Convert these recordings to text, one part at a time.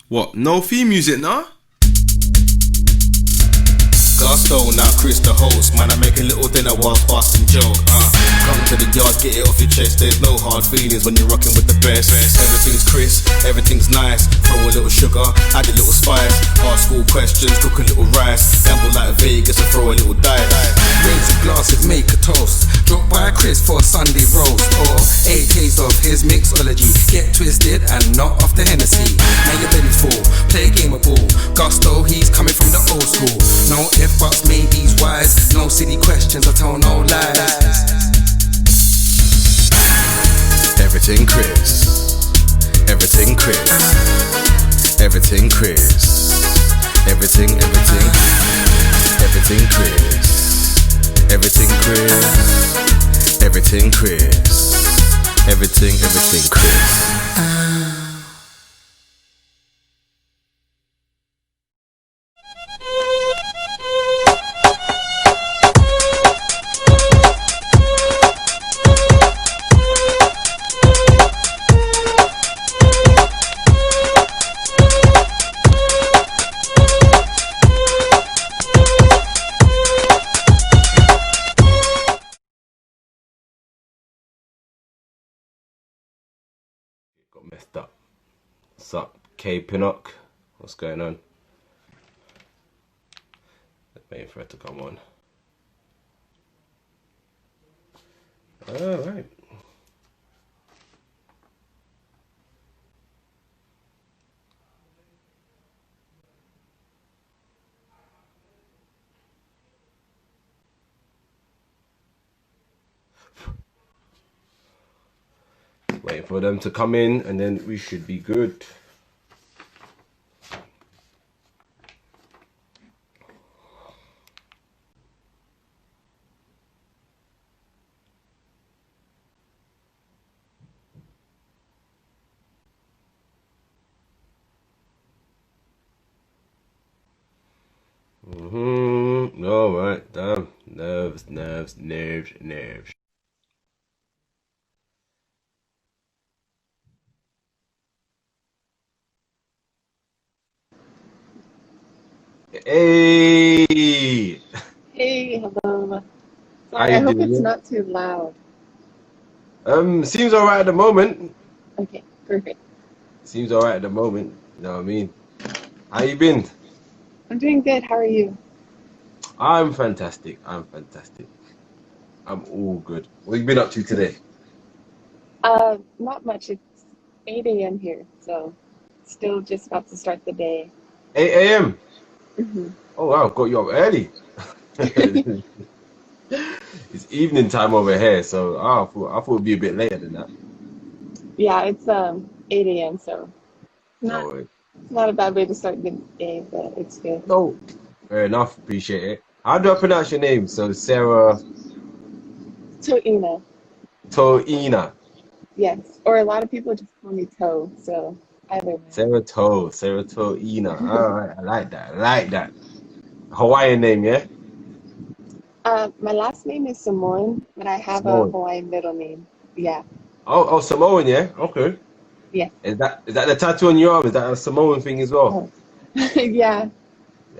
What? No theme music, nah? Gusto, now Chris the host. Man, I make a little dinner whilst busting joke. Come to the yard, get it off your chest. There's no hard feelings when you're rocking with the best. Everything's crisp, everything's nice. Throw a little sugar, add a little spice. Ask all questions, cook a little rice. Gamble like Vegas and throw a little dice. Raise a glass and make a toast. Drop by Chris for a Sunday roast. Or 8 days of his mixology. Get twisted and not off the Hennessy. Now your belly's full, play a game of ball. Gusto, he's coming from the old school. No if buts, maybes, whys. No silly questions, I tell no lies. Everything Chris. Everything Chris. Everything Chris. Everything Chris. Everything Chris. Everything Chris. Everything Chris. Got messed up. What's up, K Pinnock? What's going on? Waiting for it to come on. Alright. Waiting for them to come in and then we should be good. Alright, damn. Nerves. Hey! Hey, hello. How Sorry, you I hope doing? it's not too loud. Seems alright at the moment. Okay, perfect. Seems alright at the moment. You know what I mean? How you been? I'm doing good. How are you? I'm fantastic. I'm all good. What you been up to today? Not much. It's 8 a.m. here, so still just about to start the day. 8 a.m. hmm Oh wow, got you up early. It's evening time over here, so I thought it'd be a bit later than that. Yeah, it's 8 a.m., so No not way. not a bad way to start the day, but it's good. No. Fair enough, appreciate it. How do I pronounce your name? So Sarah Toeaina, Toeaina. yes. Or a lot of people just call me Toe, so either way. Sarah Toeaina. Alright, I like that. Hawaiian name, yeah? My last name is Samoan, but I have a Samoan. Hawaiian middle name. Yeah, Oh, Samoan, yeah? Okay. yeah. Is that the tattoo on your arm? Is that a Samoan thing as well? Oh, yeah.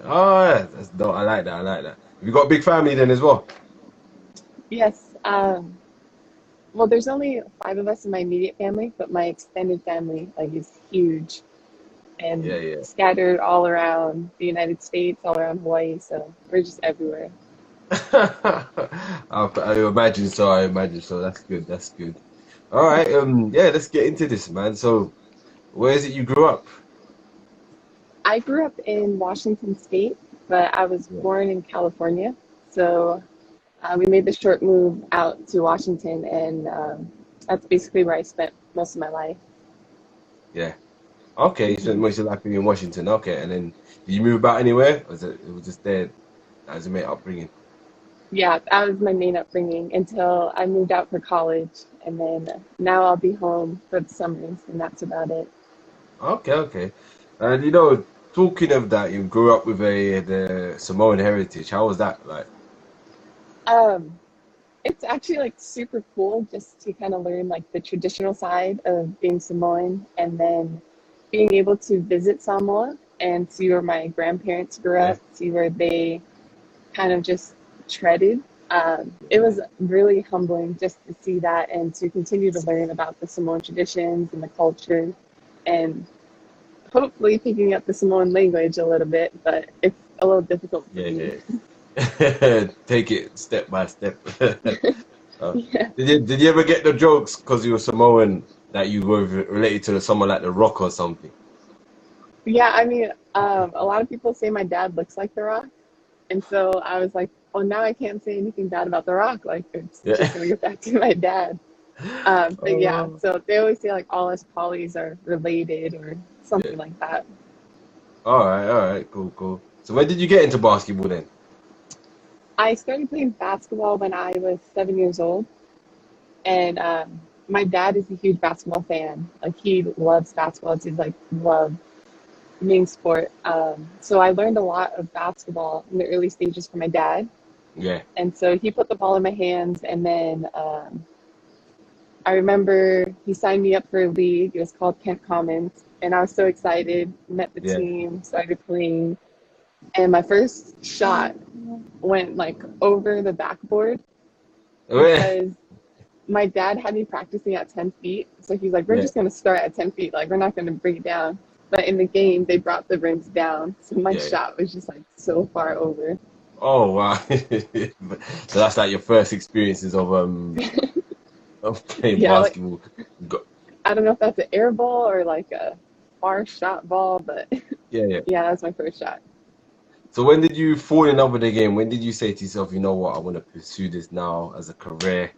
Oh, yeah, that's dope. I like that. You got a big family then as well? Yes. Well, there's only 5 of us in my immediate family, but my extended family like is huge and Yeah. scattered all around the United States, all around Hawaii. So we're just everywhere. I imagine so. That's good. All right, yeah, let's get into this, man. So, where is it you grew up? I grew up in Washington State, but I was Yeah. born in California. So we made the short move out to Washington, and that's basically where I spent most of my life. Yeah. Okay, you spent hmm most of your life in Washington. Okay, and then did you move about anywhere? Or it was just there as a mate upbringing? Yeah, that was my main upbringing until I moved out for college, and then now I'll be home for the summers, and that's about it. Okay. And talking of that, you grew up with the Samoan heritage. How was that like? Um, it's actually like super cool just to kind of learn like the traditional side of being Samoan, and then being able to visit Samoa and see where my grandparents grew Yeah. up, see where they kind of just treaded. It was really humbling just to see that and to continue to learn about the Samoan traditions and the culture, and hopefully picking up the Samoan language a little bit, but it's a little difficult for Yeah, me. yeah. Take it step by step. Yeah. Did you ever get the jokes because you were Samoan that you were related to someone like The Rock or something? Yeah, I mean, a lot of people say my dad looks like The Rock. And so I was like, oh, now I can't say anything bad about The Rock. Like, it's Yeah. just going to go back to my dad. But yeah, Oh, so they always say like all us polys are related or yeah. something like that. All right, cool, cool. So when did you get into basketball then? I started playing basketball when I was 7 years old. And my dad is a huge basketball fan. Like, he loves basketball. It's his like love main sport. So I learned a lot of basketball in the early stages from my dad. Yeah, And so he put the ball in my hands, and then I remember he signed me up for a league. It was called Kent Commons, and I was so excited. Met the yeah. team, started playing, and my first shot went like over the backboard because my dad had me practicing at 10 feet. So he's like, we're Yeah, just going to start at 10 feet. Like, we're not going to bring it down. But in the game, they brought the rims down. So my yeah, yeah. shot was just like so far over. Oh wow. So that's like your first experiences of playing Yeah, like, basketball. Go- I don't know if that's an air ball or like a far shot ball, but Yeah, yeah. yeah, that was my first shot. So when did you fall in love with the game? When did you say to yourself, you know what, I want to pursue this now as a career?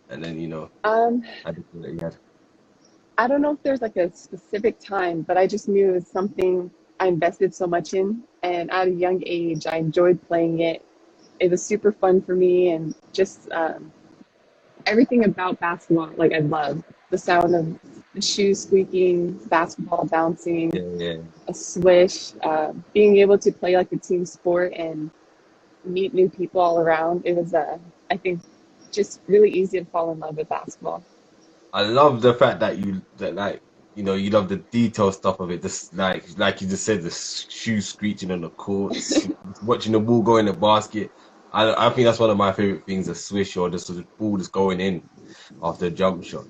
And then, Um, I just feel that you had. I don't know if there's like a specific time, but I just knew it was something I invested so much in. And at a young age, I enjoyed playing it. It was super fun for me, and just everything about basketball, like, I love the sound of the shoes squeaking, basketball bouncing, Yeah, yeah. a swish, being able to play like a team sport and meet new people all around. It was, I think, just really easy to fall in love with basketball. I love the fact that you love the detail stuff of it. Just like you just said, the shoes screeching on the court, watching the ball go in the basket. I think that's one of my favorite things, a swish or just the ball just going in after a jump shot.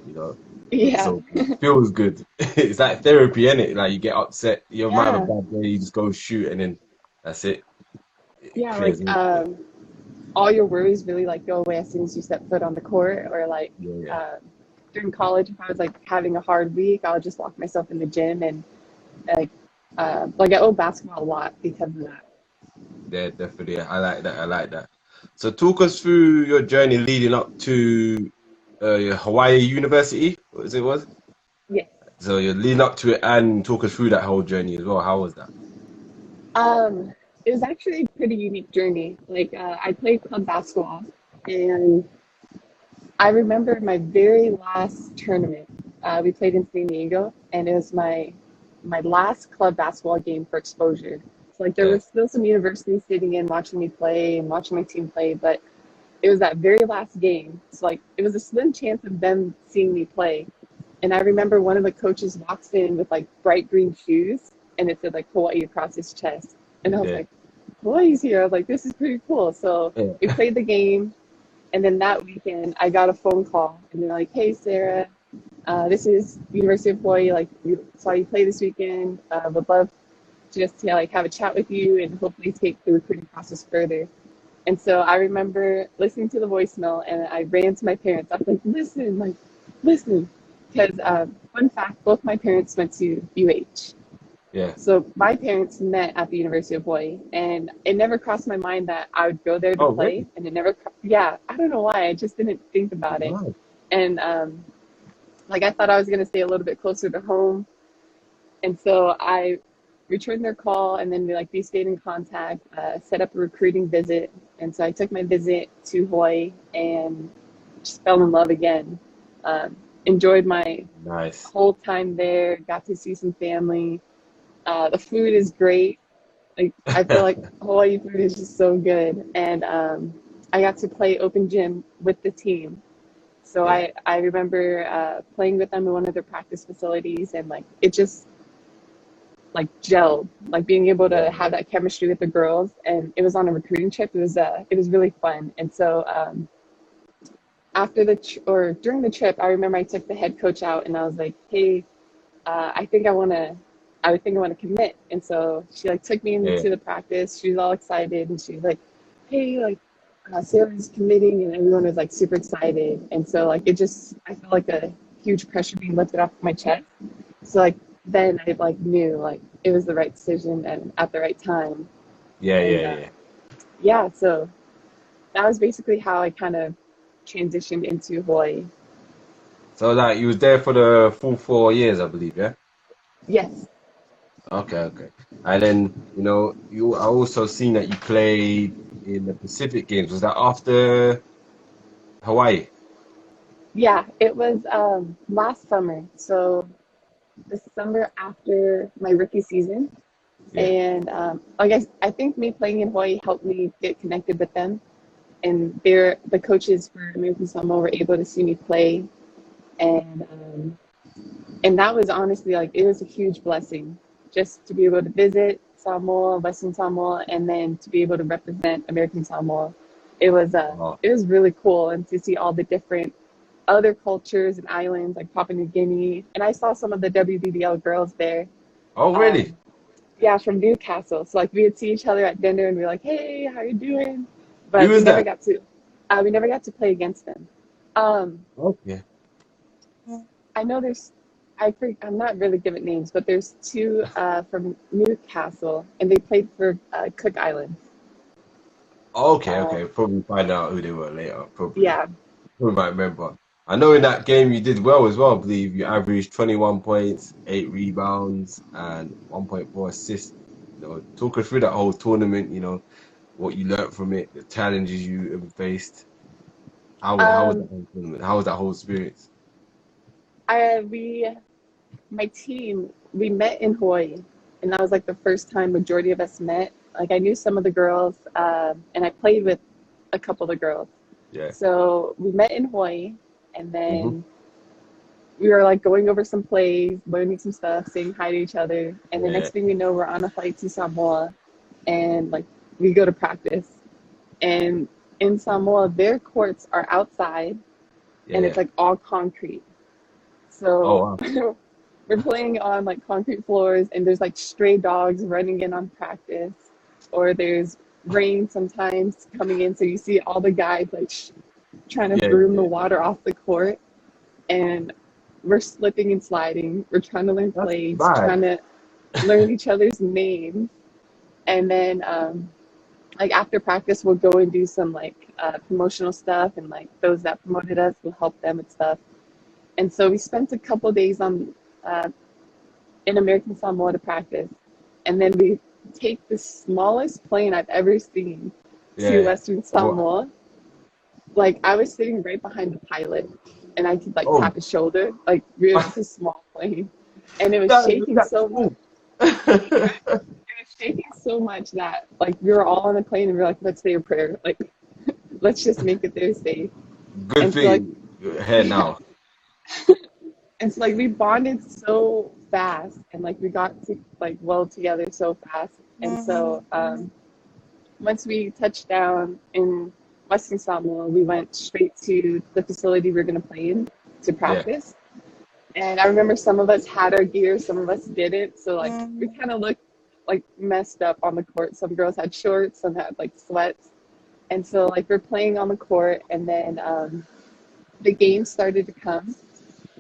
It's Yeah, so good. It feels good. It's like therapy, isn't it? Like you get upset, you might have a yeah, bad day, you just go shoot and then that's it. It yeah. Like, clears it. all your worries really like go away as soon as you step foot on the court. Or like, Yeah, yeah. during college, if I was like having a hard week, I'll just lock myself in the gym and like, like, I owe basketball a lot because of that. Yeah, definitely. I like that. I like that. So talk us through your journey leading up to Hawaii University, as it was. Yeah. So you're leading up to it and talk us through that whole journey as well. How was that? Um, it was actually a pretty unique journey. Like, I played club basketball, and I remember my very last tournament. We played in San Diego, and it was my last club basketball game for exposure. So like, there Yeah, was still some universities sitting in watching me play and watching my team play, but it was that very last game. So like, it was a slim chance of them seeing me play. And I remember one of the coaches walks in with like bright green shoes, and it said like Hawaii across his chest. And I was yeah, like, Hawaii's here. I was like, this is pretty cool. So we yeah. played the game, and then that weekend I got a phone call, and they're like, hey, Sarah, this is University of Hawaii. Like, we saw you play this weekend. Would love to just like have a chat with you and hopefully take the recruiting process further. And so I remember listening to the voicemail, and I ran to my parents. I was like, listen. Because, fun fact, both my parents went to UH. Yeah. So my parents met at the University of Hawaii, and it never crossed my mind that I would go there to Oh, play. really? And it never, yeah, I don't know why. I just didn't think about it. Wow. And like, I thought I was going to stay a little bit closer to home. And so I returned their call, and then we stayed in contact, set up a recruiting visit. And so I took my visit to Hawaii and just fell in love again. Enjoyed my Nice. whole time there, got to see some family. The food is great. Like, I feel like Hawaii food is just so good. And I got to play open gym with the team. So Yeah. I remember playing with them in one of their practice facilities, and like, it just like gelled, like being able to Yeah. have that chemistry with the girls. And it was on a recruiting trip. It was really fun. And so after or during the trip, I remember I took the head coach out and I was like, hey, I think I would think I want to commit. And so she like took me Yeah. into the practice. She was all excited and she was like, hey, like Sarah's committing, and everyone was like super excited. And so like I felt like a huge pressure being lifted off my chest. So like then I like knew like it was the right decision and at the right time. Yeah. And Yeah. Yeah. yeah, so that was basically how I kind of transitioned into Hawaii. So like you was there for the full 4 years, I believe, yeah? Yes. Okay, okay. And then, you I also seen that you played in the Pacific Games. Was that after Hawaii? Yeah, it was last summer. So the summer after my rookie season. Yeah. And I think me playing in Hawaii helped me get connected with them. And the coaches for American Samoa were able to see me play. And that was honestly like, it was a huge blessing just to be able to visit Samoa, Western Samoa, and then to be able to represent American Samoa. Oh, It was really cool, and to see all the different other cultures and islands like Papua New Guinea. And I saw some of the WBBL girls there. oh, really? Um, yeah, from Newcastle. So like we would see each other at dinner and we were like, "Hey, how you doing?" Who But is that? we never got to play against them. Um, Okay. I know I'm not really good at names, but there's two from Newcastle, and they played for Cook Islands. Okay, Uh, okay. Probably find out who they were later. Probably. yeah, Who might remember. I know in that game you did well as well, I believe. You averaged 21 points, 8 rebounds, and 1.4 assists. Talk us through that whole tournament, what you learned from it, the challenges you ever faced. How was that um, whole tournament? How was that whole experience? I we my team we met in Hawaii, and that was like the first time majority of us met. Like I knew some of the girls, and I played with a couple of the girls. Yeah. So we met in Hawaii, and Hmm. then we were like going over some plays, learning some stuff, saying hi to each other. And the Yeah. next thing we know, we're on a flight to Samoa, and like we go to practice. And in Samoa, their courts are outside, Yeah. and it's Yeah. like all concrete. Oh, So wow. we're playing on like concrete floors, and there's like stray dogs running in on practice, or there's rain sometimes coming in. So you see all the guys like trying to Yeah. broom the Yeah. water off the court, and we're slipping and sliding. We're trying to learn That's plays, trying bad. to learn each other's names, and then like after practice, we'll go and do some like promotional stuff, and like those that promoted us will help them with stuff. And so we spent a couple days on uh, in American Samoa to practice, and then we take the smallest plane I've ever seen to Yeah. Western What? Samoa. Like I was sitting right behind the pilot, and I could like Oh, tap his shoulder. Like we were just a small plane, and it was shaking that's so cool. much that like we were all on the plane, and we were like, let's say a prayer, like let's just make it there safe. Good And so like thing you're here yeah, now. and so like we bonded so fast, and like we got to like well together so fast. And so once we touched down in Western Samoa, we went straight to the facility we were going to play in to Yeah. practice. And I remember some of us had our gear, some of us didn't. So like we kind of looked like messed up on the court. Some girls had shorts, some had like sweats. And so like we're playing on the court, and then the game started to come.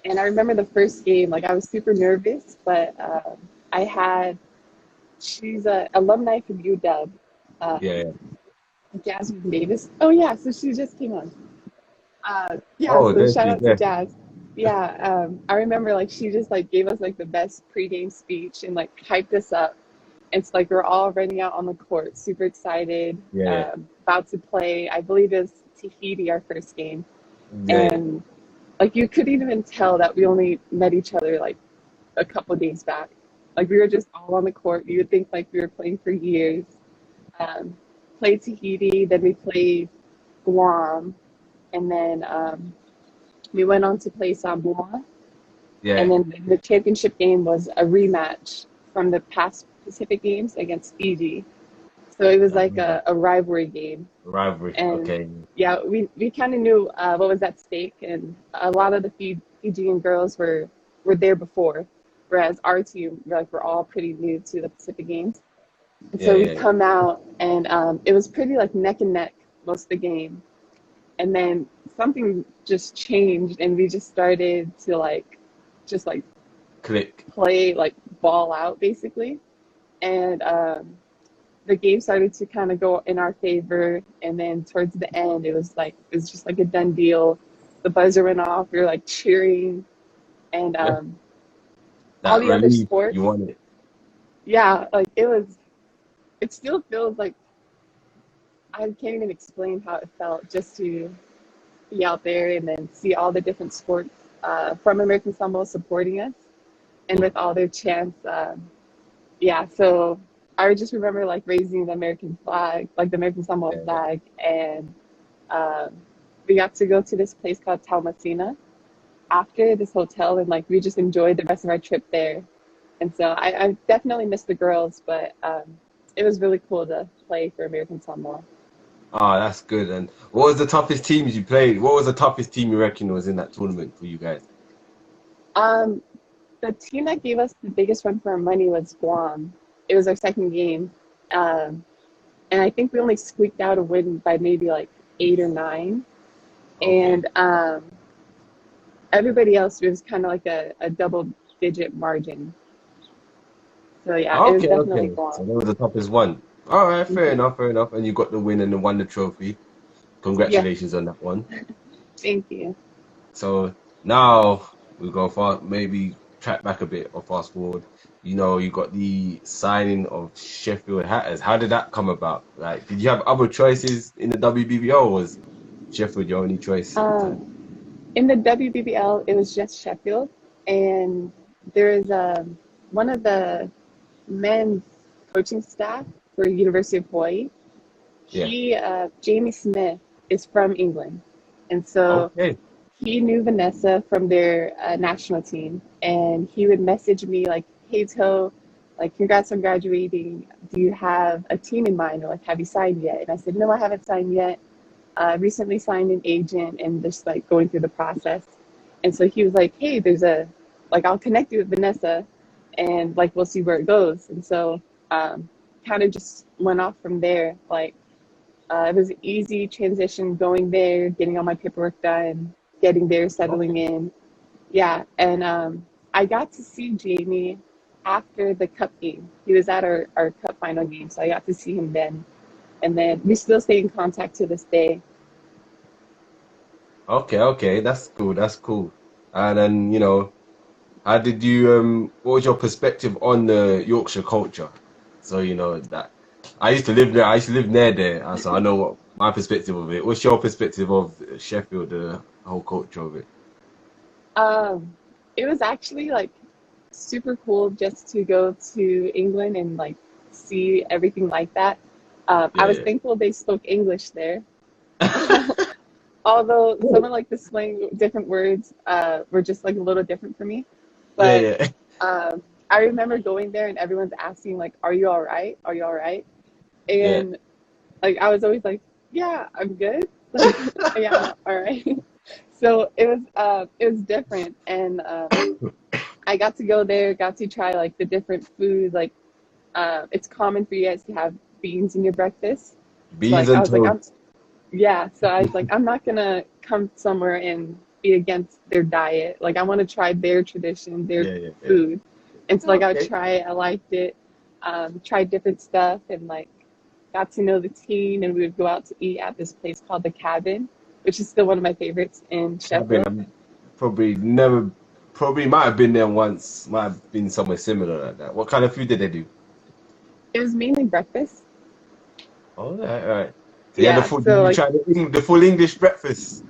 And I remember the first game, like I was super nervous, but I had she's a alumni from UW, uh, Yeah. Yeah. Jasmine Davis. Oh yeah, so she just came on. Yeah, Oh, so there shout she's out to there. Jazz. Yeah, I remember like she just like gave us like the best pregame speech and like hyped us up. It's like we're all running out on the court, super excited, Yeah. Yeah. about to play. I believe it was Tahiti, our first game, Yeah. Yeah. and like you couldn't even tell that we only met each other like a couple days back. Like we were just all on the court. You would think like we were playing for years. Um, Played Tahiti, then we played Guam, and then we went on to play Samoa, Yeah. and then the championship game was a rematch from the past Pacific Games against Fiji. So it was like a rivalry game. Rivalry. And Okay. yeah, we kind of knew what was at stake, and a lot of the Fijian girls were there before, whereas our team, we're all pretty new to the Pacific Games. And so we come out, and it was pretty like neck and neck most of the game, and then something just changed, and we just started to Click. play like ball out basically, and the game started to kind of go in our favor, and then towards the end it was just like a done deal. The buzzer went off, we were like cheering, and all the other sports, you won it. yeah, like it still feels like, I can't even explain how it felt just to be out there and then see all the different sports from American Samoa supporting us, and with all their chants. So I just remember like raising the American flag, like the American Samoa flag, and we got to go to this place called Taumasina after this hotel, and like we just enjoyed the rest of our trip there. And so I definitely miss the girls, but it was really cool to play for American Samoa. Oh, that's good. And what was the toughest teams you played? What was the toughest team you reckon was in that tournament for you guys? The team that gave us the biggest run for our money was Guam. It was our second game. And I think we only squeaked out a win by maybe like 8 or 9. Okay. And everybody else, it was kind of like a double-digit margin. So yeah, it was definitely Guam. So that was the toughest one. All right, fair enough. And you got the win and won the trophy. Congratulations on that one. Thank you. So now we go maybe track back a bit or fast forward. You know, you got the signing of Sheffield Hatters. How did that come about? Like, did you have other choices in the WBBL, or was Sheffield your only choice? In the WBBL, it was just Sheffield, and there is one of the men's coaching staff for University of Hawaii. Jamie Smith is from England, and so he knew Vanessa from their national team, and he would message me like, "Hey Toe, like congrats on graduating. Do you have a team in mind, or like have you signed yet?" And I said, "No, I haven't signed yet. Recently signed an agent and just like going through the process." And so he was like, "Hey, I'll connect you with Vanessa, and like we'll see where it goes." And so kind of just went off from there. Like it was an easy transition going there, getting all my paperwork done, getting there, settling in. Yeah, and I got to see Jamie after the cup game. He was at our cup final game, so I got to see him then. And then we still stay in contact to this day. Okay, that's cool. And then, you know, how did you, what was your perspective on the Yorkshire culture? So, you know, that I used to live near there, so I know what my perspective of it. What's your perspective of Sheffield, the whole culture of it? It was actually like super cool just to go to England and like see everything like that. I was thankful they spoke English there. Although some of like the slang, different words were just like a little different for me. But I remember going there and everyone's asking like, "Are you all right? Are you all right?" And like I was always like, "Yeah, I'm good." Like, yeah, all right. So it was different, and I got to go there, got to try like the different foods. Like it's common for you guys to have beans in your breakfast. Beans and toast. So I was like, I'm not gonna come somewhere and be against their diet. Like I want to try their tradition, their food. And so like I would try it, I liked it, tried different stuff, and like got to know the team, and we would go out to eat at this place called The Cabin, which is still one of my favorites in Sheffield. Probably might have been there once, might have been somewhere similar like that. What kind of food did they do? It was mainly breakfast. All right. So you tried the full English breakfast?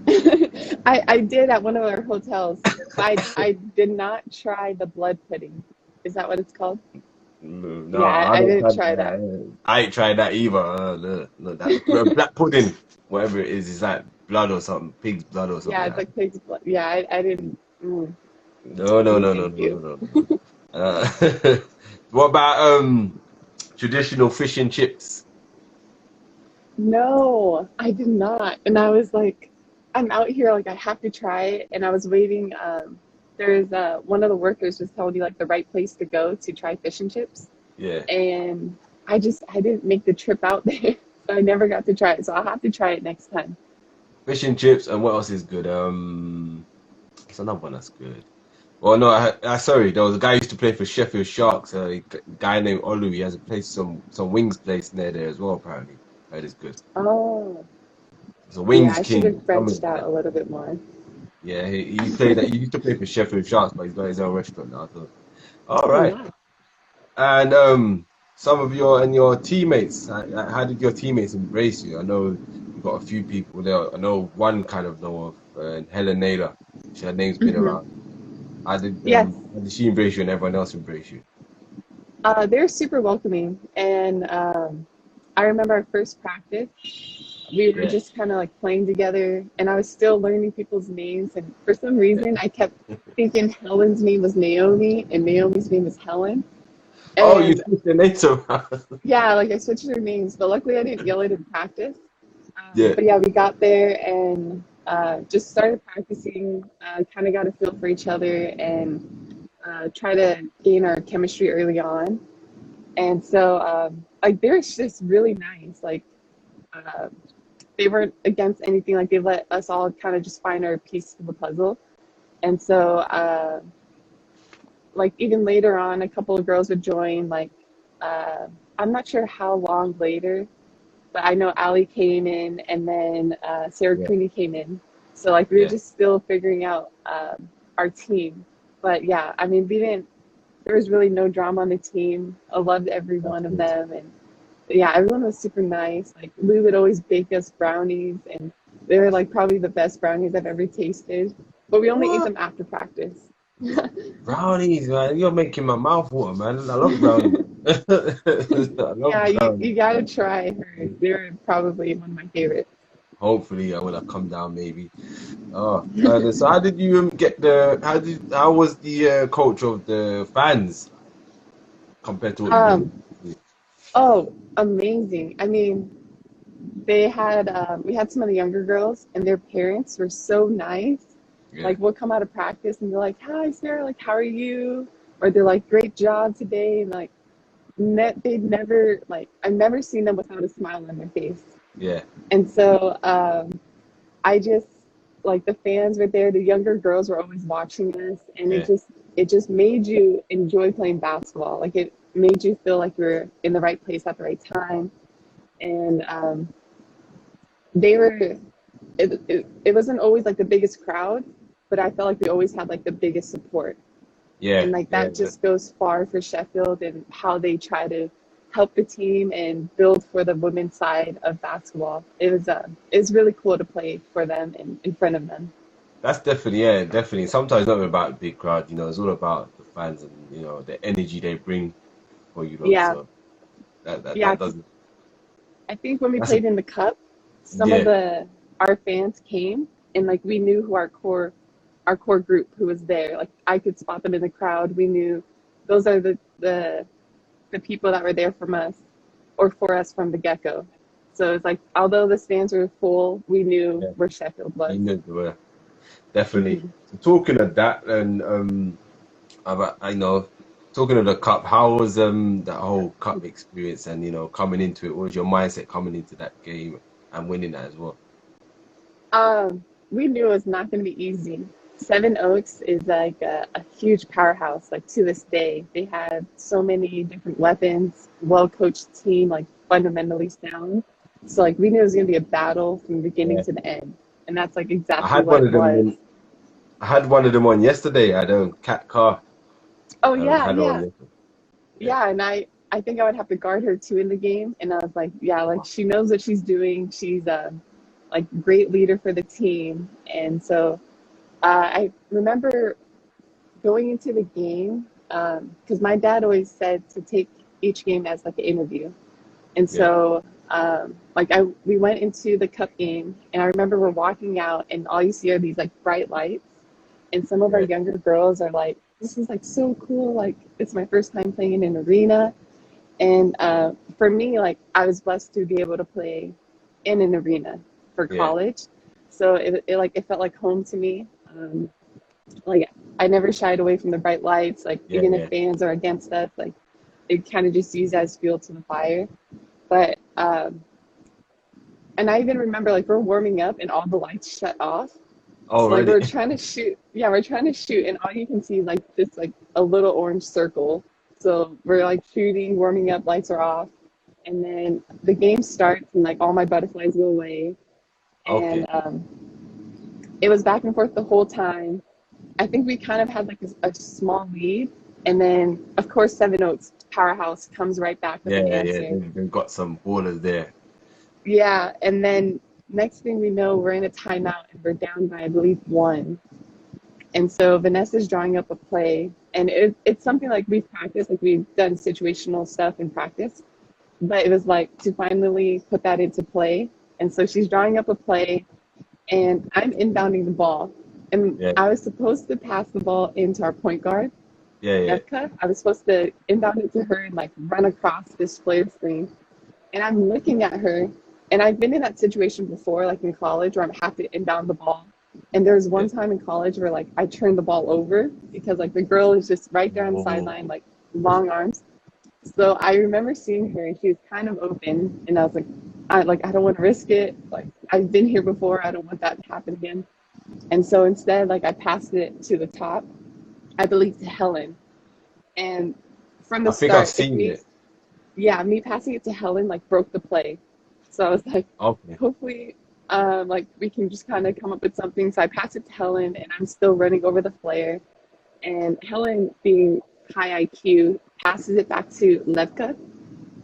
I did at one of our hotels. I did not try the blood pudding. Is that what it's called? No, I didn't try that. I ain't tried that either. No, that black pudding, whatever it is like blood or something, pig's blood or something. Yeah, it's like pig's blood. Yeah, I didn't. No. What about traditional fish and chips? No, I did not. And I was like, I'm out here, like I have to try it. And I was waiting. There's one of the workers was telling me like the right place to go to try fish and chips. Yeah, And I didn't make the trip out there, so I never got to try it. So I'll have to try it next time. fish and chips, and what else is good? It's another one that's good. Well, no, sorry, there was a guy who used to play for Sheffield Sharks. A guy named Olu. He has a place, some wings place near there as well. Apparently, that is good. Oh, So yeah, Wings I should King have coming branched out there. a little bit more. Yeah, he played that. He used to play for Sheffield Sharks, but he's got his own restaurant now. So, all Oh, right. wow. And some of your teammates. How did your teammates embrace you? I know you got a few people there. I know one kind of know of Helen Naylor. Her name's been Hmm. around. Yes, How did she embrace you and everyone else embrace you? they're super welcoming. And I remember our first practice. We were Yeah. just kind of like playing together, and I was still learning people's names. And for some reason, I kept thinking Helen's name was Naomi and Naomi's name was Helen. Oh, you And switched the names around. yeah, like I switched their names, but luckily I didn't yell it in practice. Yeah. But yeah, we got there and just started practicing, kind of got a feel for each other and try to gain our chemistry early on. And so, like, they're just really nice. Like, uh, they weren't against anything. Like, they let us all kind of just find our piece of the puzzle. And so, like, even later on, a couple of girls would join. Like, I'm not sure how long later, but I know Allie came in and then Sarah Yeah. Cooney came in. So like we were Yeah. just still figuring out our team. But yeah, I mean, we didn't. There was really no drama on the team. I loved every That's one of good. them, and yeah, everyone was super nice. Like Lou would always bake us brownies, and they were like probably the best brownies I've ever tasted. But we only ate What? them after practice. Brownies, man. You're making my mouth water, man. I love brownies. I love Yeah, brownies. you gotta try her. They're probably one of my favorites. Hopefully, when I come down, maybe. Oh, so how did you get the? How was the coach of the fans compared to what you did? Um, oh, amazing. I mean, they had we had some of the younger girls and their parents were so nice. Yeah, Like we'll come out of practice and they're like, "Hi Sarah, like how are you?" Or they're like, "Great job today." And like they'd never like I've never seen them without a smile on their face. yeah, And so I just like the fans were there, the younger girls were always watching us, and yeah. it just made you enjoy playing basketball. Like it made you feel like you were in the right place at the right time. And they were it wasn't always like the biggest crowd, but I felt like we always had like the biggest support. Yeah, And like yeah, that just goes far for Sheffield and how they try to help the team and build for the women's side of basketball. It was really cool to play for them and in front of them. that's definitely, yeah, definitely. Sometimes it's not about a big crowd, it's all about the fans and the energy they bring for you, lot. Yeah, So that yeah. doesn't. I think when we That's a played in the cup, some of yeah, the our fans came and like we knew who our core group who was there. Like I could spot them in the crowd. We knew those are the people that were there from us or for us from the get-go. So it's like although the stands were full, we knew yeah. where Sheffield You was. know, definitely. Mhm. So talking of that, and about I know, talking of the cup, how was that whole cup experience, and coming into it? What was your mindset coming into that game and winning that as well? We knew it was not going to be easy. Seven Oaks is like a huge powerhouse. Like to this day, they have so many different weapons, well-coached team, like fundamentally sound. So like we knew it was going to be a battle from the beginning Yeah, to the end, and that's like I exactly had what one it of them. was. I had one of them on yesterday. I had a cat car. Oh Had her on yeah, yesterday. Yeah. yeah. And I think I would have to guard her too in the game, and I was like, yeah, like she knows what she's doing. She's a like great leader for the team, and so I remember going into the game because my dad always said to take each game as like an interview. And Yeah. so like we went into the cup game and I remember we're walking out and all you see are these like bright lights and some of our Yeah. younger girls are like this is like so cool. Like it's my first time playing in an arena. And for me, like I was blessed to be able to play in an arena for Yeah, college. So it felt like home to me. Like I never shied away from the bright lights. Like yeah, even if yeah. fans are against us, like it kind of just used as fuel to the fire. But and I even remember like we're warming up and all the lights shut off. Oh, So like really? we're trying to shoot. Yeah, we're trying to shoot, and all you can see is like this like a little orange circle. So we're like shooting, warming up, lights are off, and then the game starts, and like all my butterflies go away, and Okay. it was back and forth the whole time. I think we kind of had like a small lead, and then of course Seven Oaks powerhouse comes right back with Yeah, an yeah. answer. They've got some ballers there. Yeah, and then next thing we know, we're in a timeout and we're down by I believe one. And so Vanessa's drawing up a play, and it's something like we've practiced, like we've done situational stuff in practice, but it was like to finally put that into play. And so she's drawing up a play, and I'm inbounding the ball. And Yeah, I was supposed to pass the ball into our point guard, yeah, yeah. Evka. I was supposed to inbound it to her and like run across this flare screen. And I'm looking at her, and I've been in that situation before, like in college, where I have to inbound the ball. And there was Yeah. one time in college where like I turned the ball over because like the girl is just right there on the sideline, Oh, like long arms. So I remember seeing her, and she was kind of open, and I was like, I don't want to risk it. Like I've been here before, I don't want that to happen again. And so instead, like I passed it to the top, I believe to Helen. And from the I think I've start, seen it. me passing it to Helen like broke the play. So I was like, Okay. hopefully, like we can just kind of come up with something. So I pass it to Helen, and I'm still running over the flare. And Helen, being high IQ, passes it back to Levka,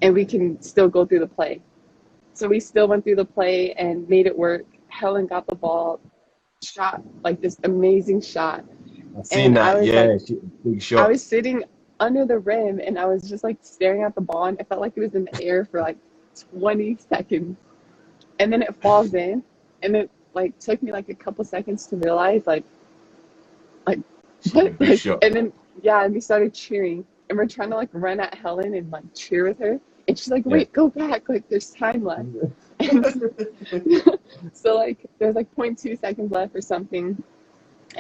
and we can still go through the play. So we still went through the play and made it work. Helen got the ball, shot like this amazing shot, I've seen and that. Yeah, big I shot. was sitting under the rim, and I was just like staring at the ball, and it felt like it was in the air for like 20 seconds, and then it falls in, and it like took me like a couple seconds to realize like Yeah, what, big like, shot. and then yeah, and we started cheering, and we're trying to like run at Helen and like cheer with her, and she's like, Yeah. wait, go back, like there's time left. And so like there's like 0.2 seconds left or something.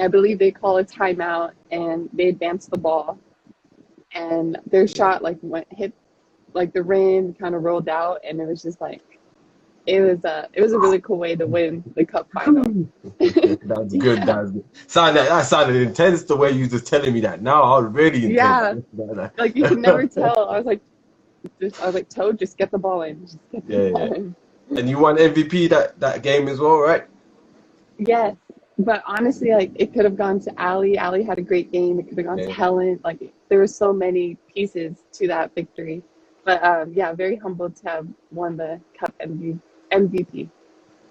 I believe they call a timeout, and they advance the ball, and their shot like hit like the rim, kind of rolled out, and it was just like it was a really cool way to win the cup final. That's good. Yeah, That's good. That sounded intense the way you just telling me that. Now I was really intense. yeah, like you can never tell. I was like, Toad, just get the ball in, just get the Yeah, yeah. ball in. And you won MVP that game as well, right? Yes, but honestly, like it could have gone to Ali. Ali had a great game. It could have gone to Yeah, Helen. Like there were so many pieces to that victory. But yeah, very humbled to have won the cup MVP.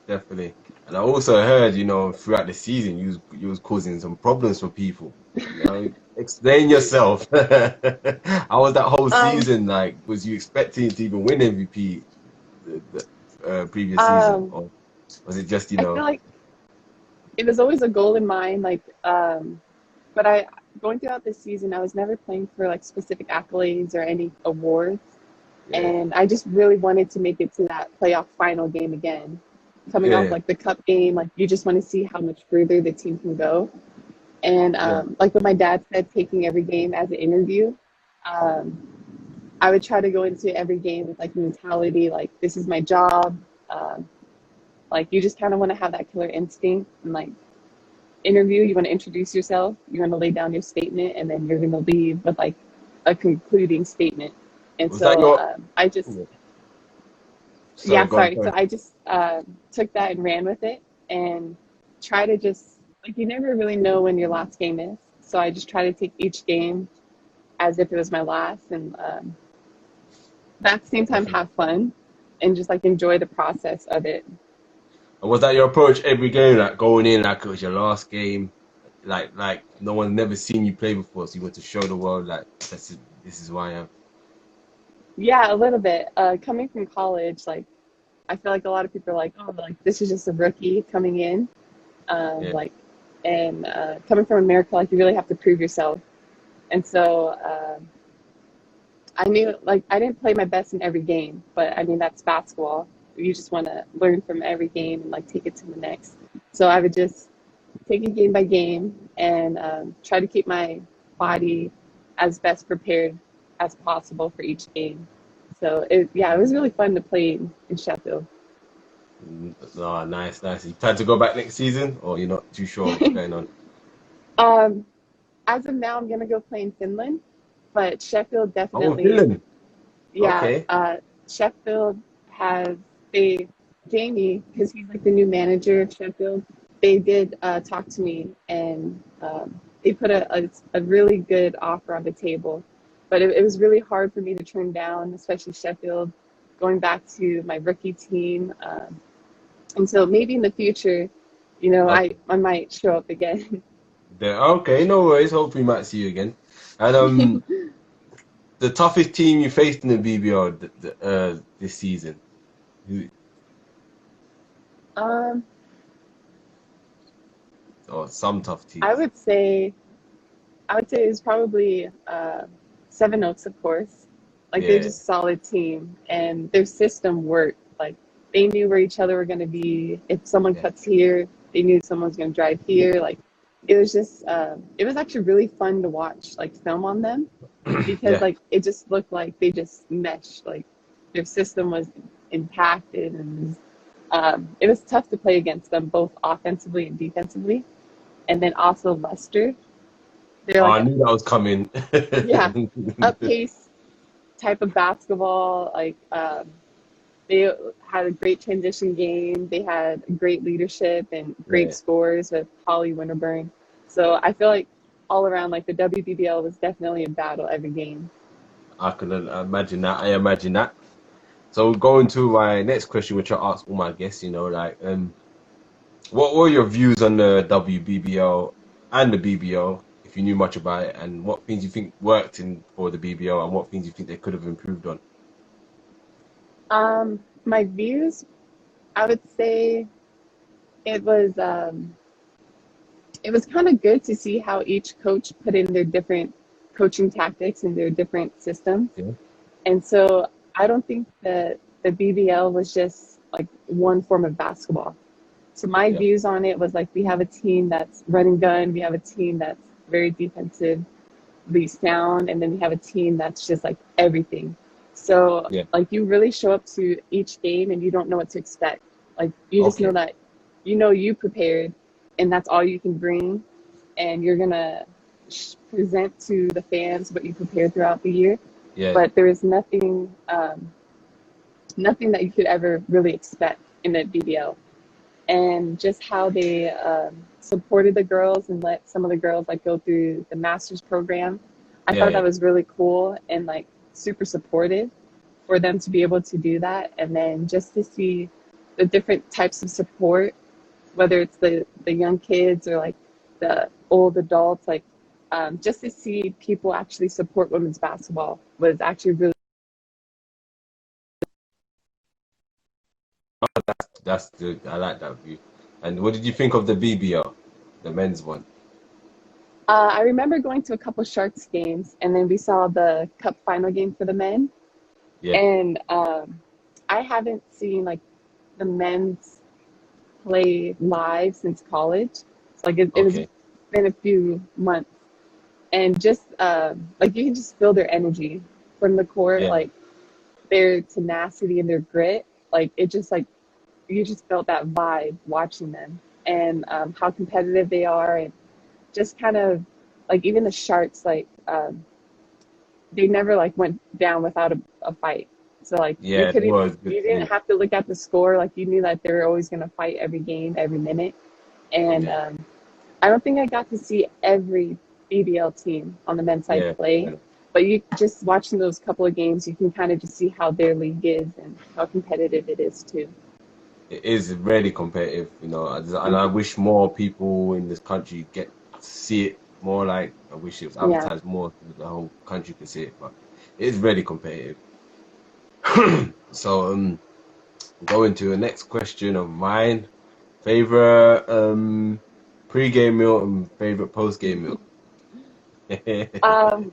definitely. And I also heard, throughout the season, you was causing some problems for people. Explain yourself. How was that whole Um, season like? Was you expecting to even win MVP the previous season, um, or was it just, I feel like it was always a goal in mind. Like, but I going throughout this season, I was never playing for like specific accolades or any awards, yeah, and I just really wanted to make it to that playoff final game again. Coming yeah, off yeah, like the cup game, like you just want to see how much further the team can go. And yeah. like what my dad said, taking every game as an interview, um, I would try to go into every game with like mentality, like this is my job. Um, like you just kind of want to have that killer instinct and like interview. You want to introduce yourself. You want to lay down your statement, and then you're going to leave with like a concluding statement. And Was that so your? I just Sorry, yeah, go on, sorry. So sorry. I just took that and ran with it and try to just like you never really know when your last game is. So I just try to take each game as if it was my last, and at the same time have fun and just like enjoy the process of it. And was that your approach every game, like going in like it was your last game, like no one's never seen you play before, so you want to show the world like this is who I am. Yeah, a little bit. Coming from college, like I feel like a lot of people are like, oh, like this is just a rookie coming in, Yeah, like, and coming from America, like you really have to prove yourself. And so I knew, like, I didn't play my best in every game, but I mean, that's basketball. You just want to learn from every game and like take it to the next. So I would just take it game by game and try to keep my body as best prepared as possible for each game. So it was really fun to play in Sheffield. Oh, nice, nice. You plan to go back next season, or you're not too sure what's going on? Um, as of now, I'm gonna go play in Finland, but Sheffield Oh, definitely, Dylan. yeah. Okay. Sheffield has Jamie, because he's like the new manager of Sheffield. They did talk to me, and they put a really good offer on the table, but it was really hard for me to turn down, especially Sheffield, going back to my rookie team. And so maybe in the future, Okay. I might show up again. Okay, no worries. Hopefully, we might see you again. And the toughest team you faced in the BBL this season, Who- um, or some tough I teams. would say I would say it's probably Seven Oaks, of course. Like they're Yeah. just a solid team, and their system worked. Like they knew where each other were going to be. If someone Yeah. cuts here, they knew someone's going to drive here. Like it was just, it was actually really fun to watch, like film on them, because Yeah. like it just looked like they just meshed. Like their system was impacted, and it was tough to play against them both offensively and defensively. And then also Leicester, they're Oh, like, I knew that was coming. yeah, up pace type of basketball. Like they had a great transition game. They had great leadership and great Yeah. scores with Holly Winterburn. So I feel like all around, like the WBBL was definitely a battle every game. I can imagine that. I imagine that. So going to my next question, which I ask all my guests, like, what were your views on the WBBL and the BBL, if you knew much about it, and what things you think worked for the BBL, and what things you think they could have improved on? My views, I would say it was um, it was kind of good to see how each coach put in their different coaching tactics and their different systems. Yeah. And so I don't think that the BBL was just like one form of basketball. So my Yeah. views on it was like we have a team that's run and gun, we have a team that's very defensively sound, and then we have a team that's just like everything. So Yeah. like you really show up to each game and you don't know what to expect. Like you just know Okay. that you prepared and that's all you can bring, and you're gonna present to the fans what you prepared throughout the year. Yeah. But there is nothing that you could ever really expect in the BBL. And just how they supported the girls and let some of the girls like go through the master's program, I Yeah. thought Yeah. that was really cool and like super supportive for them to be able to do that. And then just to see the different types of support, whether it's the young kids or like the old adults, like just to see people actually support women's basketball was actually really. That's good. I like that view. And what did you think of the BBL, the men's one? I remember going to a couple Sharks games, and then we saw the Cup final game for the men. Yeah. And I haven't seen like the men's play live since college. It's like it was Okay. been a few months, and just like you can just feel their energy from the court, Yeah. like their tenacity and their grit. Like it just like you just felt that vibe watching them, and how competitive they are, and just kind of like even the Sharks, like they never like went down without a fight. So like Yeah. It was good you to didn't see. have to look at the score. Like you knew that they were always gonna fight every game, every minute. And Yeah. I don't think I got to see every BBL team on the men's side Yeah. play, but you just watching those couple of games, you can kind of just see how their league is and how competitive it is too. It is really competitive, and I wish more people in this country get to see it more. Like, I wish it was Yeah. advertised more so that the whole country could see it, but it is really competitive. So, going to the next question of mine: favorite pre-game meal and favorite post-game meal. Um,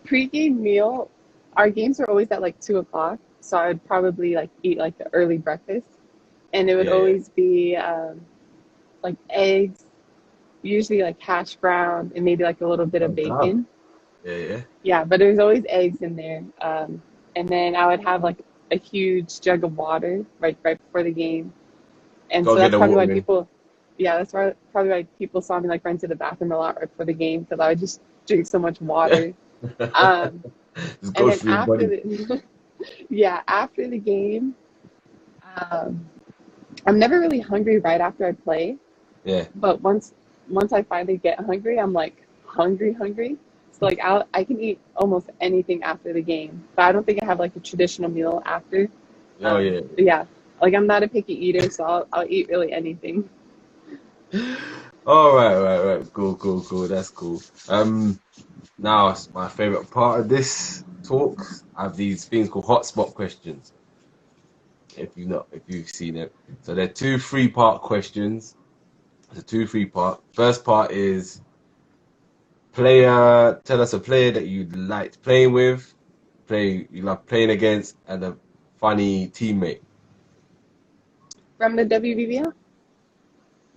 Pre-game meal, our games were always at like 2 o'clock, so I would probably like eat like the early breakfast, and it would Yeah. always be like eggs, usually like hash brown, and maybe like a little bit Oh, of damn. bacon. Yeah, yeah. Yeah, but there was always eggs in there. And then I would have like a huge jug of water right before the game. And Go so get that's the probably why water in. people, yeah, that's probably why people saw me like run to the bathroom a lot right before the game because I would just drink so much water. Um, Just and go then through your after body. the, yeah, after the game, um, I'm never really hungry right after I play. Yeah. But once I finally get hungry, I'm like hungry. So like I can eat almost anything after the game. But I don't think I have like a traditional meal after. Oh, yeah. But yeah, like I'm not a picky eater, so I'll eat really anything. All right, right. Cool. That's cool. Now it's my favorite part of this talk. I have these things called hotspot questions. If you've seen it, so they're two three-part questions. It's a two three-part. First part is player. Tell us a player that you liked playing with, play you love playing against, and a funny teammate. From the WBBL?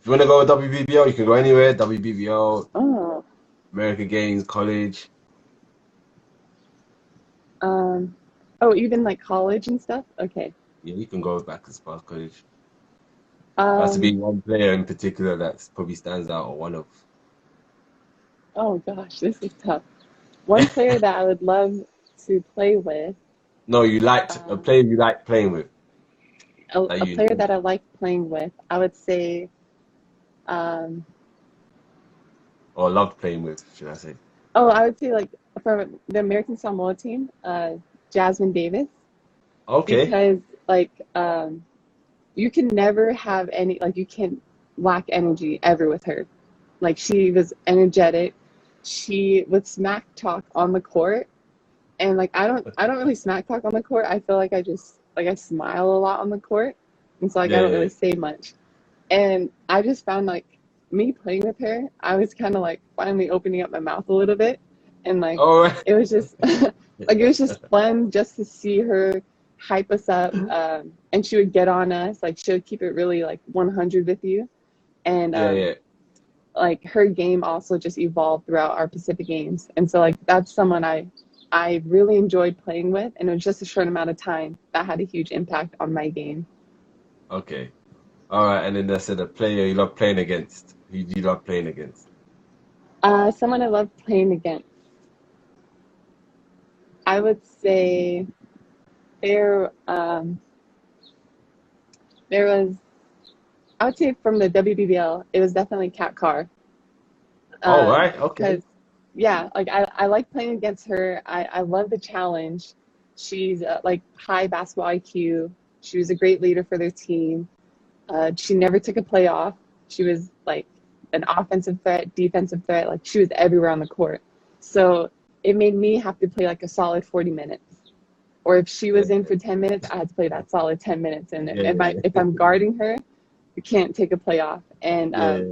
If you want to go with WBBL, you can go anywhere. WBBL, Oh, American Games, college. um, oh, even like college and stuff. Okay. Yeah, you can go back as far as college. Has to Um, be one player in particular that probably stands out, or one of. oh gosh, this is tough. One player that I would love to play with, No, you liked a um, player you liked playing with that a you player enjoyed. that I like playing with, I would say, um, Or loved playing with, should I say? oh, I would say like from the American Samoa team, Jasmine Davis, Okay. because like you can never have any like you can't lack energy ever with her. Like she was energetic. She would smack talk on the court, and like I don't really smack talk on the court. I feel like I just like I smile a lot on the court, and so like I Yeah, don't yeah. really say much. And I just found like me playing with her, I was kind of like finally opening up my mouth a little bit. And like All right. it was just like it was just fun just to see her hype us up. And she would get on us, like she would keep it really like 100 with you. And Yeah, yeah. like her game also just evolved throughout our Pacific games. And so like that's someone I really enjoyed playing with, and it was just a short amount of time that had a huge impact on my game. Okay. All right. And then I said a player you love playing against. Who do you love playing against? Someone I love playing against. I would say there there was I would say from the WBBL it was definitely Kat Carr. All right. Okay. Because yeah, like I like playing against her. I love the challenge. She's like high basketball IQ. She was a great leader for their team. She never took a play off. She was like an offensive threat, defensive threat. Like she was everywhere on the court. So it made me have to play like a solid 40 minutes. Or if she Yeah, was in for 10 minutes, I had to play that solid 10 minutes. And yeah, if I'm guarding her, you can't take a play off. And yeah.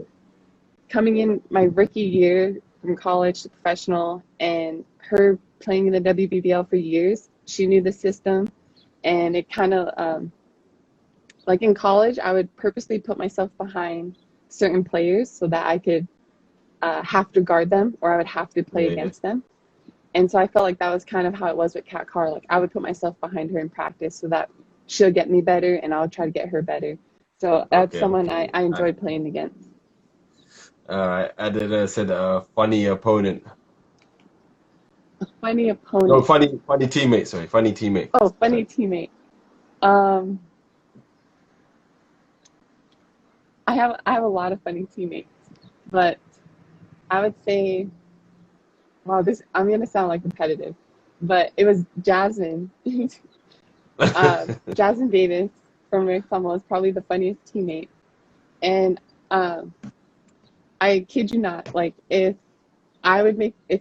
coming in my rookie year from college to professional, and her playing in the WBBL for years, she knew the system. And it kind of like in college, I would purposely put myself behind certain players so that I could have to guard them, or I would have to play Yeah, yeah. against them. And so I felt like that was kind of how it was with Kat Carr. Like I would put myself behind her in practice so that she'll get me better and I'll try to get her better. So that's Okay, someone okay. I enjoyed playing against. All right. And then I said a funny opponent. Funny No, opponent. funny teammate. Sorry, funny teammate. Oh, funny Sorry. teammate. Um, I have a lot of funny teammates, but I would say, wow, this I'm gonna sound like competitive, but it was Jasmine. Jasmine Davis from Rick Pummel is probably the funniest teammate. And um, I kid you not, like if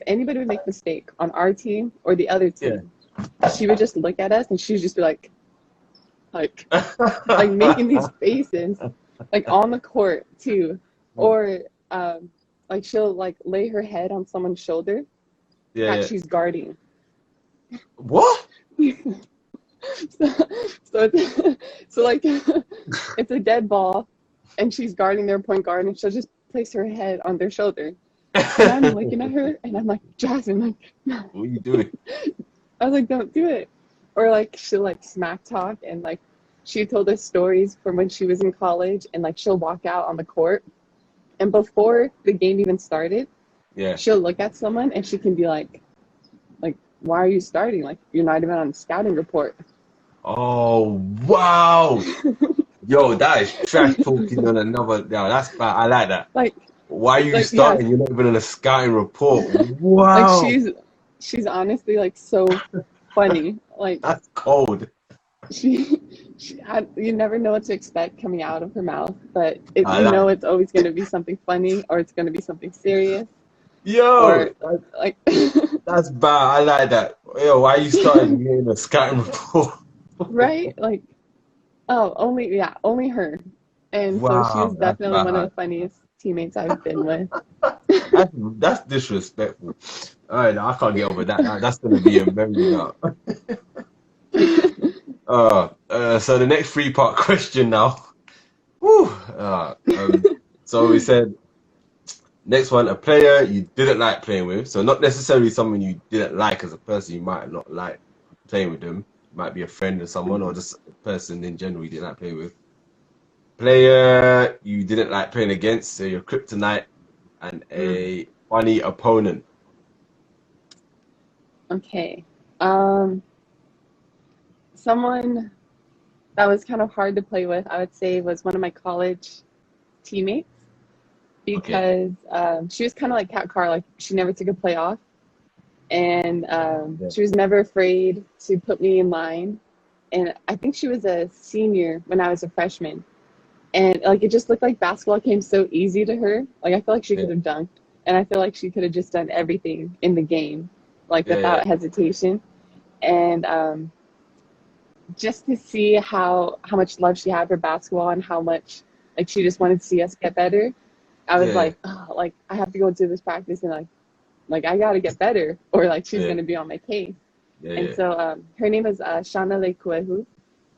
anybody would make a mistake on our team or the other Yeah. team, she would just look at us and she would just be like making these faces, like on the court too. Or like she'll like lay her head on someone's shoulder Yeah, that yeah. she's guarding. What? So, so like it's a dead ball, and she's guarding their point guard, and she'll just place her head on their shoulder. And I'm looking at her, and I'm like, Jasmine, like, no. What are you doing? I was like, don't do it. Or like she'll like smack talk, and like she told us stories from when she was in college, and like she'll walk out on the court, and before the game even started, Yeah. she'll look at someone and she can be like, why are you starting? Like, you're not even on scouting report. Oh, wow. Yo, that is trash talking on another. Yo, that's bad. I like that. Like, Why are you like starting? yeah, You're not even on a scouting report. like Wow. she's honestly like so funny. Like That's cold. you never know what to expect coming out of her mouth, but you I like know it's always going to be something funny, or it's going to be something serious, Yo, or like that's bad. I like that. Yo, why are you starting? You're in a scouting report. right? Like, oh, only her. And so she was Wow, that's definitely one of bad. the funniest teammates I've been with. That's disrespectful. All right, I can't get over that. That's gonna be a memory now. So the next three-part question now. Whew. So we said next one, a player you didn't like playing with. So not necessarily someone you didn't like as a person. You might not like playing with them. Might be a friend or someone, or just a person in general you didn't like playing with. Player you didn't like playing against, so your kryptonite, and a funny opponent. Okay. Someone that was kind of hard to play with, I would say, was one of my college teammates, Okay. because she was kind of like Kat Carr, like she never took a play off, and Yeah. she was never afraid to put me in line. And I think she was a senior when I was a freshman, and like it just looked like basketball came so easy to her. Like I feel like she Yeah. could have dunked, and I feel like she could have just done everything in the game, like Yeah. Yeah. without hesitation. And just to see how much love she had for basketball, and how much like she just wanted to see us get better, I was Yeah. like, oh, like I have to go do this practice, and like I got to get better, or like she's Yeah. gonna be on my case. Yeah. And Yeah. so her name is Shana Lekuehu,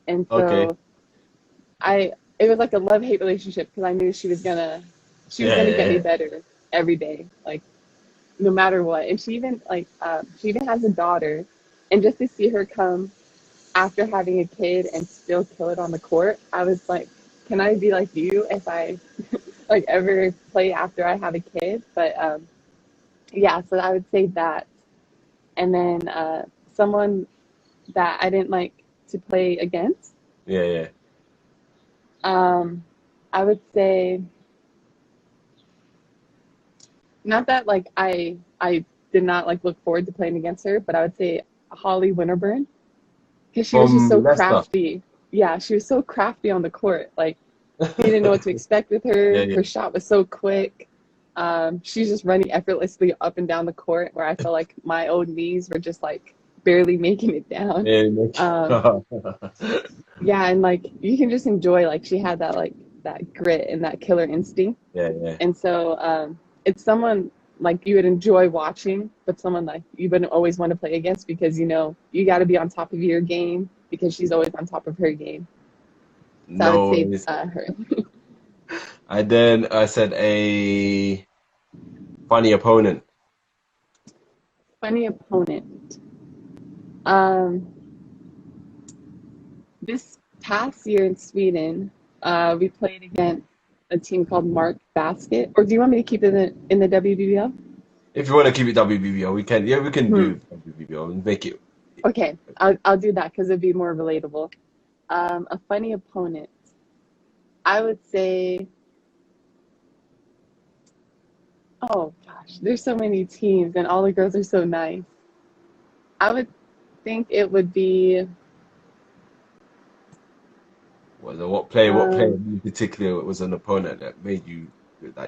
and Okay. so it was like a love-hate relationship, because I knew she was gonna Yeah. get me Yeah. better every day, like no matter what. And she even has a daughter, and just to see her come after having a kid and still kill it on the court, I was like, can I be like you if I like ever play after I have a kid? But yeah, so I would say that. And then someone that I didn't like to play against, Yeah. Yeah. I would say, not that like I did not like look forward to playing against her, but I would say Holly Winterburn, because she was just so From Leicester. crafty. Yeah, she was so crafty on the court. Like you didn't know what to expect with her. Yeah. Yeah. Her shot was so quick. She's just running effortlessly up and down the court, where I felt like my old knees were just like barely making it down. Yeah. Um, yeah, and like you can just enjoy, like she had that grit and that killer instinct. Yeah. Yeah. And so it's someone like you would enjoy watching, but someone like you wouldn't always want to play against, because you know you got to be on top of your game, because she's always on top of her game. So I would No. say her. And then I said a funny opponent. Funny opponent. Um, this past year in Sweden, we played against a team called Mark Basket. Or do you want me to keep it in the WBBL? If you want to keep it WBBL, we can. Yeah, we can Hmm. do WBBL and make it. Okay, I'll do that because it'd be more relatable. A funny opponent. I would say, oh gosh, there's so many teams and all the girls are so nice. I would think it would be, What player um, in particular was an opponent that you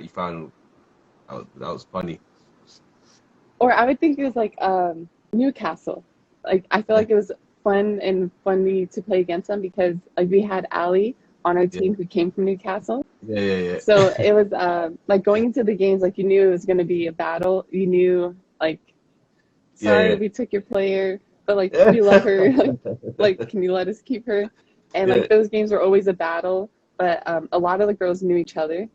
found that was funny? or I would think it was like Newcastle. Like I feel Yeah. like it was fun and funny to play against them, because like we had Allie on our Yeah. team who came from Newcastle, Yeah, yeah, yeah. So it was like going into the games, like you knew it was going to be a battle. You knew like, sorry, Yeah, we took your player, but like yeah. we love her. Like, can you let us keep her? And Yeah, like those games were always a battle. But a lot of the girls knew each other.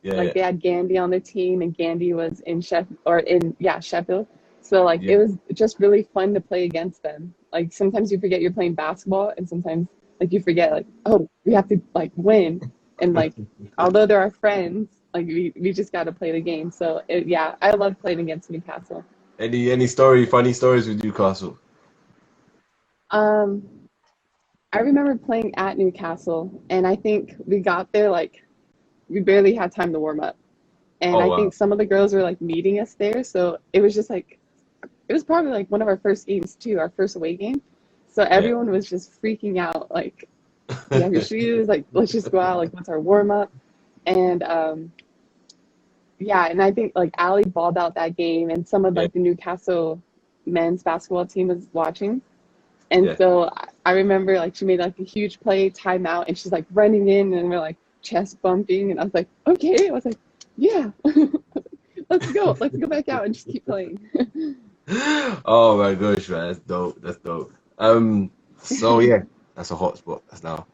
yeah, Like yeah, they had Gandhi on their team, and Gandhi was in Sheffield. So like yeah. it was just really fun to play against them. Like sometimes you forget you're playing basketball, and sometimes like you forget like, oh, we have to like win. And like although they're our friends, like we just got to play the game. So yeah, I love playing against Newcastle. Funny stories with Newcastle? Um, I remember playing at Newcastle, and I think we got there like we barely had time to warm up. And Oh I wow. think some of the girls were like meeting us there, so it was just like it was probably like one of our first games too, our first away game. So Yeah. everyone was just freaking out, like, do you have your shoes? Like, let's just go out. Like, what's our warm up? And yeah, and I think like Allie balled out that game, and some of Yeah, like the Newcastle men's basketball team was watching. And yeah. so I remember like she made like a huge play, timeout, and she's like running in, and we're like chest bumping, and I was like, okay, I was like, yeah, let's go back out and just keep playing. Oh my gosh, man, that's dope. That's dope. So yeah, that's a hot spot. That's now.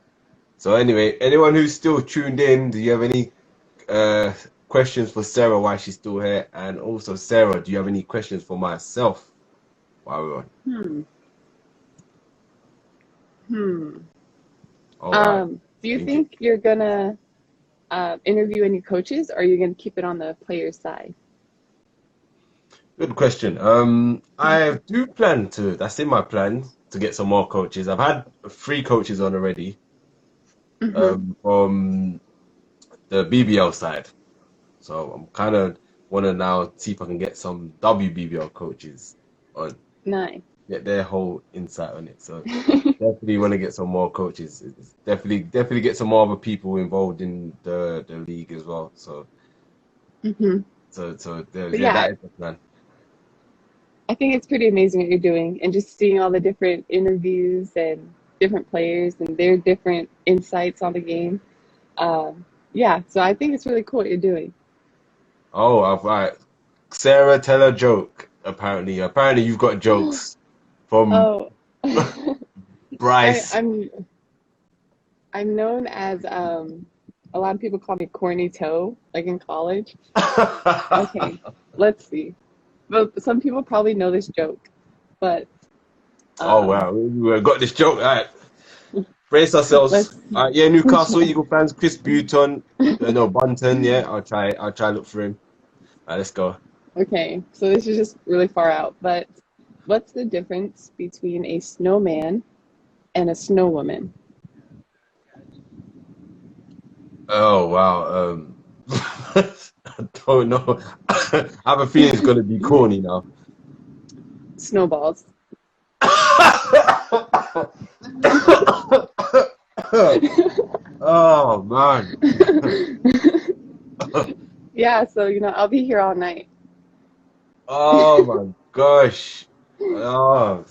So anyway, anyone who's still tuned in, do you have any uh questions for Sarah while she's still here? And also, Sarah, do you have any questions for myself while we're on? Hmm. Hmm. All right. Do you Thank you. think you're gonna interview any coaches, or are you gonna keep it on the player side? Good question. I do plan to. That's in my plan to get some more coaches. I've had three coaches on already. Mm-hmm. From the BBL side. So I'm kind of want to now see if I can get some WBBL coaches on, Nice. get their whole insight on it. So definitely want to get some more coaches. It's definitely get some more other people involved in the league as well. So Mm-hmm. But yeah, yeah, that is the plan. I think it's pretty amazing what you're doing, and just seeing all the different interviews and different players and their different insights on the game. Yeah, so I think it's really cool what you're doing. Oh, all right. Sarah, tell a joke. Apparently you've got jokes from Oh, Bryce. I'm known as a lot of people call me corny toe, like in college. Okay, let's see. But some people probably know this joke, but Oh um, wow, we got this joke. All right, brace ourselves. let's All right, yeah, Newcastle try. Eagle fans, Chris Buton, no Bunton. Yeah, I'll try look for him. All right, let's go. Okay, so this is just really far out, but what's the difference between a snowman and a snow woman? Oh wow. I don't know. I have a feeling it's gonna be corny now. Snowballs. Oh man. Yeah, so I'll be here all night. Oh my gosh. Oh,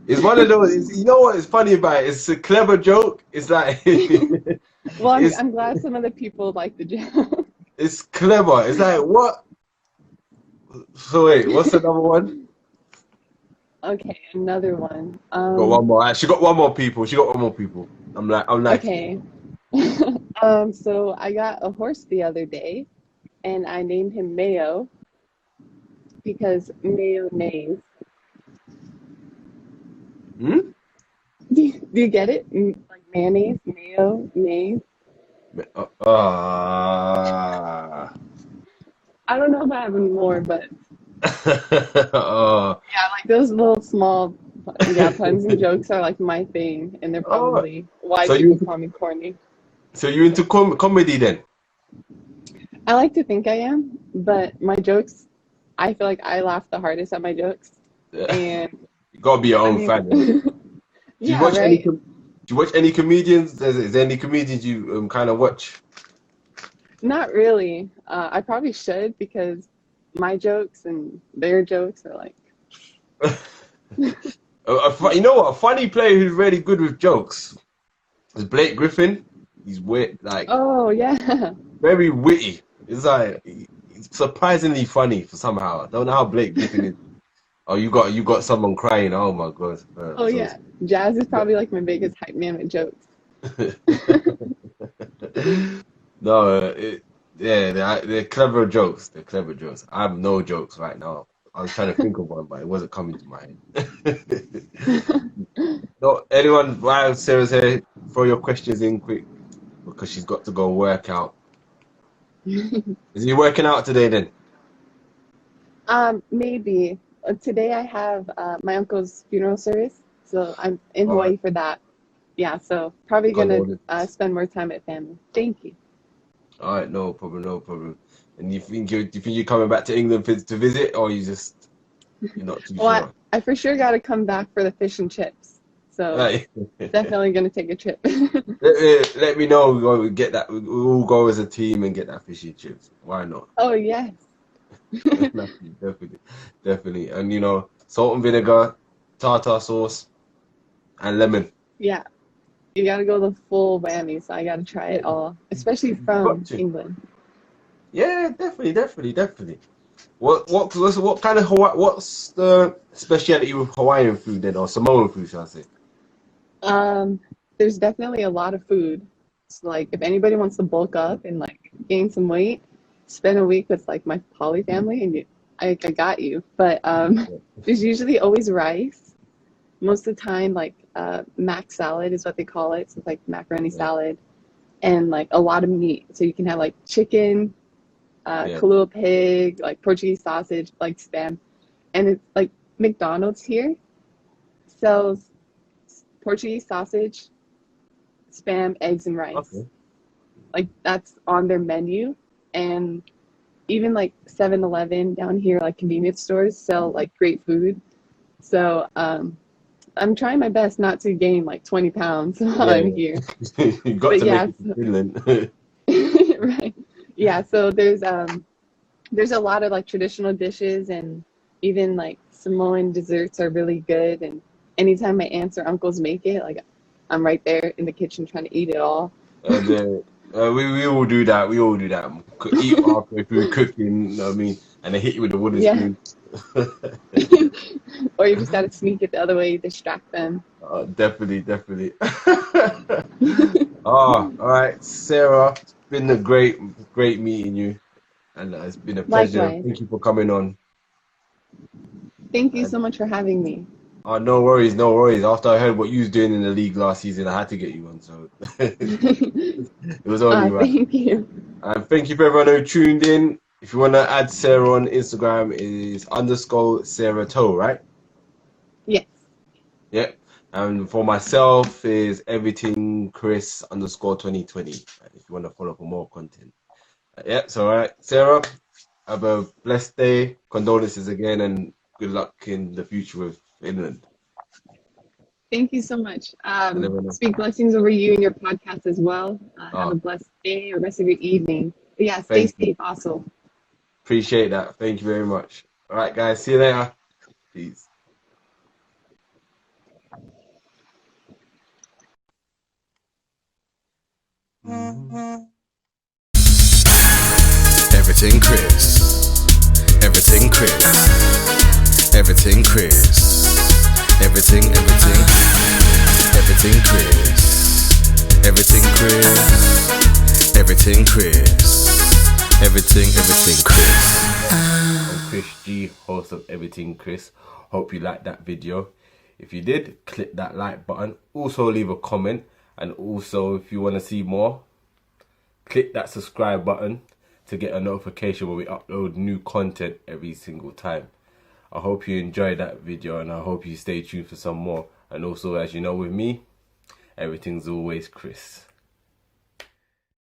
it's one of those. You know what is funny about it? It's a clever joke. It's like Well, I'm it's I'm glad some of the people like the joke. it's clever. It's like what? So wait, what's another one? Okay, another one. Got one more. She got one more people. She got one more people. I'm liking it. Okay. So I got a horse the other day, and I named him Mayo because Mayo neighs. Hmm? Do you get it? Like mayonnaise, Mayo, neighs. Ah. I don't know if I have any more, but Oh. yeah, like those little small, yeah, puns and jokes are like my thing, and they're Oh. probably why So people you call me corny. so you into comedy then? I like to think I am, but my jokes, I feel like I laugh the hardest at my jokes, Yeah. and You gotta be your I own mean, fan. Innit? Do you yeah, watch any right. do you watch any comedians? Is there any comedians you kind of watch? Not really. I probably should because my jokes and their jokes are like, You know what? A funny player who's really good with jokes is Blake Griffin. He's wit, like Oh yeah. very witty. It's like he's surprisingly funny for somehow. I don't know how Blake Griffin is. Oh, you got someone crying. Oh my god. Oh So yeah. Jazz is probably like my biggest hype man with jokes. no, yeah, they're clever jokes. They're clever jokes. I have no jokes right now. I was trying to think of one, but it wasn't coming to my head. No, anyone, while Sarah's here, throw your questions in quick because she's got to go work out. Is he working out today then? Maybe. Today I have my uncle's funeral service, so I'm in All right. Hawaii for that. Yeah, so probably gonna spend more time with family. Thank you. All right, no problem, no problem. And do you think you're coming back to England to visit, or you're not too Well, sure? I for sure got to come back for the fish and chips, so Right. definitely gonna take a trip. Let me know. We'll get that. We'll all go as a team and get that fish and chips. Why not? Oh yes. Definitely, definitely. And salt and vinegar, tartar sauce, and lemon. Yeah, you gotta go the full whammy, so I gotta try it all, especially Got from to. England. Yeah, definitely. What kind of what's the speciality with Hawaiian food then, or Samoan food, shall I say? There's definitely a lot of food. So like if anybody wants to bulk up and like gain some weight, spend a week with like my poly family and I got you. But there's usually always rice. Most of the time like mac salad is what they call it. So it's like macaroni salad and like a lot of meat. So you can have like chicken, Kahlua pig, like Portuguese sausage, like spam. And it's like McDonald's here sells Portuguese sausage, spam, eggs, and rice. Okay. Like that's on their menu. And even like 7-Eleven down here, like convenience stores sell like great food. So I'm trying my best not to gain like 20 pounds while I'm here. You got But to yeah, make it to Finland. right. Yeah, so there's a lot of like traditional dishes and even like Samoan desserts are really good. And anytime my aunts or uncles make it, like I'm right there in the kitchen trying to eat it all. And we all do that. We all do that. Eat halfway through cooking, you know what I mean? And they hit you with a wooden spoon. Or you just gotta sneak it the other way, distract them. Definitely. All right, Sarah. It's been a great meeting you, and it's been a pleasure. Likewise. Thank you for coming on. Thank you so much for having me. No worries. After I heard what you was doing in the league last season, I had to get you on. So it was only right. Thank you. And thank you for everyone who tuned in. If you want to add Sarah on Instagram, it is _Sarah Toe, right? Yes. Yeah. And for myself is Everyting Chris _2020. If you want to follow for more content. Yeah. So all right, Sarah. Have a blessed day. Condolences again, and good luck in the future with England. Thank you so much. Speak blessings over you and your podcast as well. Have a blessed day or rest of your evening. But yeah, stay safe also. Appreciate that. Thank you very much. All right, guys. See you later. Peace. Everything Chris. Everything Chris. Everything Chris. Everything Chris. Everything Chris. Everything Chris. Everything Chris. I'm Chris G, host of Everything Chris. Hope you liked that video. If you did, click that like button. Also leave a comment. And also, if you want to see more, click that subscribe button to get a notification when we upload new content every single time. I hope you enjoyed that video, and I hope you stay tuned for some more. And also, as you know with me, everything's always Chris.